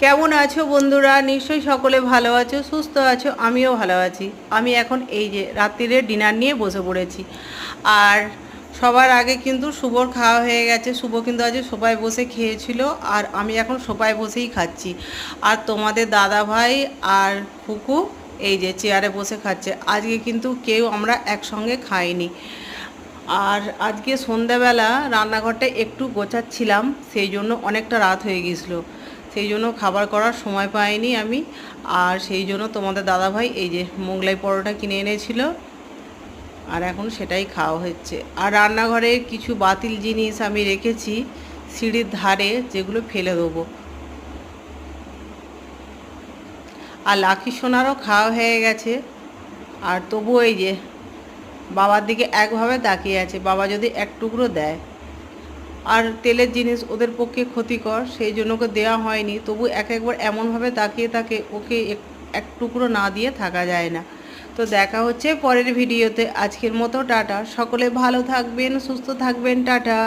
কেমন আছো বন্ধুরা? নিশ্চয়ই সকলে ভালো আছো, সুস্থ আছো। আমিও ভালো আছি। আমি এখন এই যে রাত্রিরে ডিনার নিয়ে বসে পড়েছি। আর সবার আগে কিন্তু শুভর খাওয়া হয়ে গেছে। শুভ কিন্তু আজ সোফায় বসে খেয়েছিল, আর আমি এখন সোফায় বসেই খাচ্ছি। আর তোমাদের দাদা ভাই আর খুকু এই যে চেয়ারে বসে খাচ্ছে। আজকে কিন্তু কেউ আমরা একসঙ্গে খাইনি। আর আজকে সন্ধ্যাবেলা রান্নাঘরটা একটু গোছাচ্ছিলাম, সেই জন্য অনেকটা রাত হয়ে গিয়েছিলো। সেই জন্য খাবার করার সময় পাইনি আমি। আর সেই জন্য তোমাদের দাদাভাই এই যে মোগলাই পরোটা কিনে এনেছিল, আর এখন সেটাই খাওয়া হচ্ছে। আর রান্নাঘরে কিছু বাতিল জিনিস আমি রেখেছি সিঁড়ির ধারে, যেগুলো ফেলে দেবো। আর লাকি সোনারও খাওয়া হয়ে গেছে। আর তবুও এই যে বাবার দিকে একভাবে তাকিয়ে আছে, বাবা যদি এক টুকরো দেয়। আর তেলের জিনিস ওদের পক্ষে ক্ষতিকর, সেই জন্য ওকে দেওয়া হয়নি। তবু এক একবার এমনভাবে তাকিয়ে থাকে, ওকে এক টুকরো না দিয়ে থাকা যায় না। তো দেখা হচ্ছে পরের ভিডিওতে। আজকের মতো টাটা। সকলে ভালো থাকবেন, সুস্থ থাকবেন। টাটা।